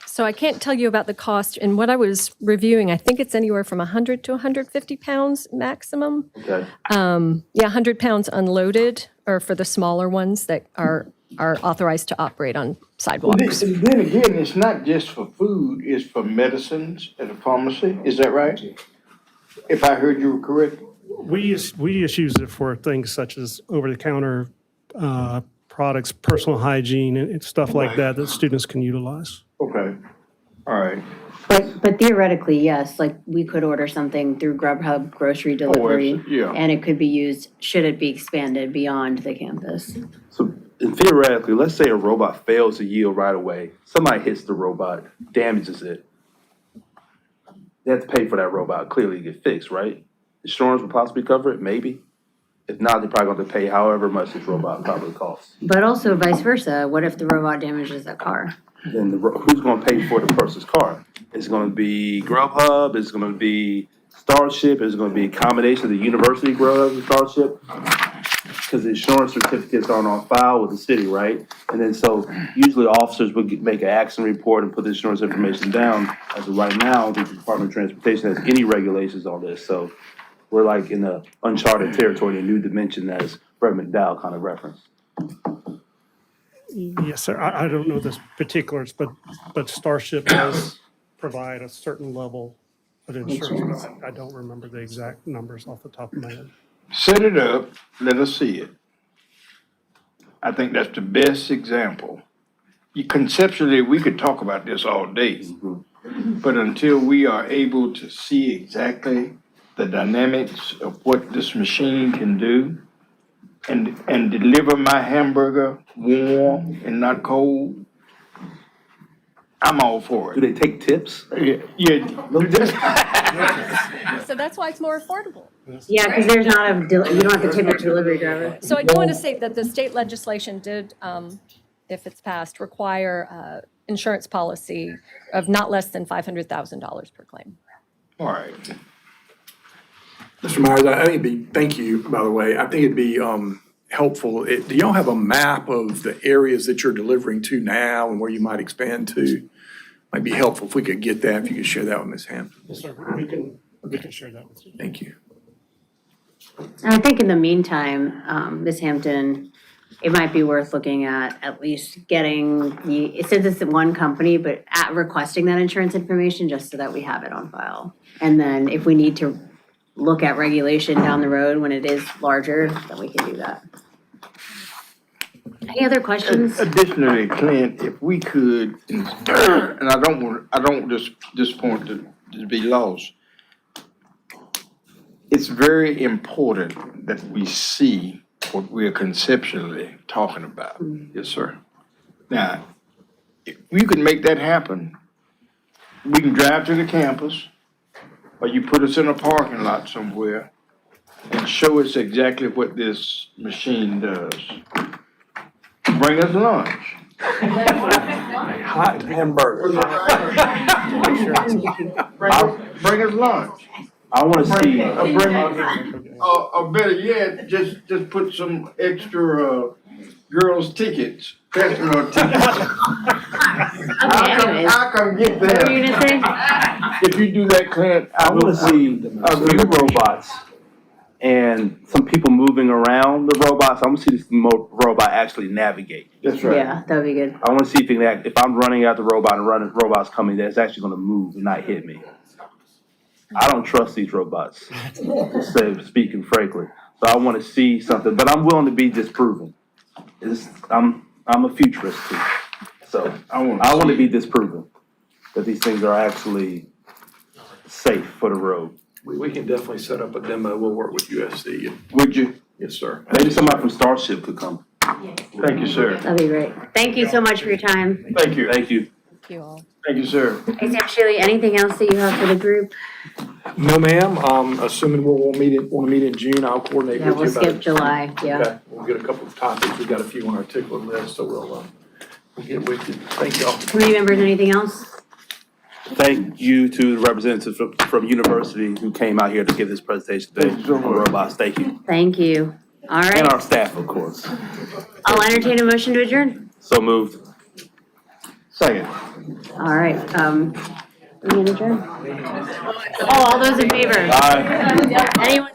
[SPEAKER 7] So I can't tell you about the cost. And what I was reviewing, I think it's anywhere from 100 to 150 pounds maximum.
[SPEAKER 6] Okay.
[SPEAKER 7] Yeah, 100 pounds unloaded, or for the smaller ones that are authorized to operate on sidewalks.
[SPEAKER 5] And then again, it's not just for food, it's for medicines at a pharmacy, is that right? If I heard you correct?
[SPEAKER 10] We just use it for things such as over-the-counter products, personal hygiene, and stuff like that students can utilize.
[SPEAKER 5] Okay, all right.
[SPEAKER 1] But theoretically, yes, like we could order something through Grubhub grocery delivery.
[SPEAKER 5] yeah.
[SPEAKER 1] And it could be used, should it be expanded beyond the campus.
[SPEAKER 6] So and theoretically, let's say a robot fails to yield right away. Somebody hits the robot, damages it. They have to pay for that robot, clearly to get fixed, right? Insurance will possibly cover it, maybe. If not, they're probably going to pay however much this robot probably costs.
[SPEAKER 1] But also vice versa, what if the robot damages a car?
[SPEAKER 6] Then who's going to pay for the person's car? Is it going to be Grubhub? Is it going to be Starship? Is it going to be a combination of the university Grubhub and Starship? Because the insurance certificates aren't on file with the city, right? And then so usually officers would make an accident report and put the insurance information down. As of right now, the Department of Transportation has any regulations on this. So we're like in the uncharted territory, a new dimension, as Fred McDowell kind of referenced.
[SPEAKER 10] Yes, sir. I don't know the particulars, but Starship does provide a certain level of insurance. I don't remember the exact numbers off the top of my head.
[SPEAKER 5] Set it up, let us see it. I think that's the best example. Conceptually, we could talk about this all day, but until we are able to see exactly the dynamics of what this machine can do and deliver my hamburger warm and not cold, I'm all for
[SPEAKER 6] Do
[SPEAKER 5] it.
[SPEAKER 6] they take tips?
[SPEAKER 5] Yeah.
[SPEAKER 7] So that's why it's more affordable.
[SPEAKER 1] Yeah, because there's not you don't have to tip your delivery driver.
[SPEAKER 7] So I do want to say that the state legislation did, if it's passed, require insurance policy of not less than $500,000 per claim.
[SPEAKER 5] All right.
[SPEAKER 3] Mr. Myers, I think it'd be, thank you, by the way, I think it'd be helpful, do y'all have a map of the areas that you're delivering to now and where you might expand to? Might be helpful if we could get that, if you could share that with Ms. Hampton.
[SPEAKER 10] Yes, sir. We can share that with you.
[SPEAKER 3] Thank you.
[SPEAKER 1] And I think in the meantime, Ms. Hampton, it might be worth looking at least getting it says it's one company, but requesting that insurance information just so that we have it on file. And then if we need to look at regulation down the road when it is larger, then we can do that. Any other questions?
[SPEAKER 5] Additionally, Clint, if we could, and I don't want this point to be lost. It's very important that we see what we're conceptually talking about. Yes, sir. Now, if we can make that happen, we can drive to the campus, or you put us in a parking lot somewhere, and show us exactly what this machine does. Bring us lunch.
[SPEAKER 3] Hot hamburger.
[SPEAKER 5] Bring us lunch.
[SPEAKER 6] I want to see,
[SPEAKER 5] Or better yet, just put some extra, girls' tickets, basketball tickets.
[SPEAKER 1] anyways.
[SPEAKER 5] I'll come get
[SPEAKER 1] What were you
[SPEAKER 5] them.
[SPEAKER 1] gonna say?
[SPEAKER 5] If you do that, Clint,
[SPEAKER 6] I want to see a few robots and some people moving around the robots. I want to see this robot actually navigate.
[SPEAKER 5] That's right.
[SPEAKER 1] Yeah, that'd be good.
[SPEAKER 6] I want to see if I'm running at the robot and robot's coming, that's actually going to move and not hit me. I don't trust these robots, speaking frankly. So I want to see something, but I'm willing to be disproven. I'm a futurist too. So I want to be disproven that these things are actually safe for the road.
[SPEAKER 3] We can definitely set up a demo. We'll work with USC.
[SPEAKER 5] Would you?
[SPEAKER 3] Yes, sir.
[SPEAKER 6] Maybe somebody from Starship could come.
[SPEAKER 5] Thank you, sir.
[SPEAKER 1] That'd be great. Thank you so much for your time.
[SPEAKER 5] Thank you.
[SPEAKER 6] Thank you.
[SPEAKER 7] Thank you all.
[SPEAKER 5] Thank you, sir.
[SPEAKER 1] Hey, Sam Shirley, anything else that you have for the group?
[SPEAKER 3] No, ma'am. Assuming want to meet in June, I'll coordinate
[SPEAKER 1] Yeah,
[SPEAKER 3] with you
[SPEAKER 1] we'll
[SPEAKER 3] about
[SPEAKER 1] skip
[SPEAKER 3] it.
[SPEAKER 1] July, yeah.
[SPEAKER 3] Okay, we'll get a couple of topics. We've got a few on our tickler list, so we'll get with you. Thank y'all.
[SPEAKER 1] Committee members, anything else?
[SPEAKER 6] Thank you to the representatives from university who came out here to give this presentation today
[SPEAKER 5] Thank you so
[SPEAKER 6] on
[SPEAKER 5] much.
[SPEAKER 6] robots. Thank you.
[SPEAKER 1] Thank you. All
[SPEAKER 6] And
[SPEAKER 1] right,
[SPEAKER 6] our staff, of course.
[SPEAKER 1] I'll entertain a motion to adjourn.
[SPEAKER 6] So moved.
[SPEAKER 5] Second.
[SPEAKER 1] All right, we can adjourn? Oh, all those in favor?
[SPEAKER 6] Aye.
[SPEAKER 1] Anyone?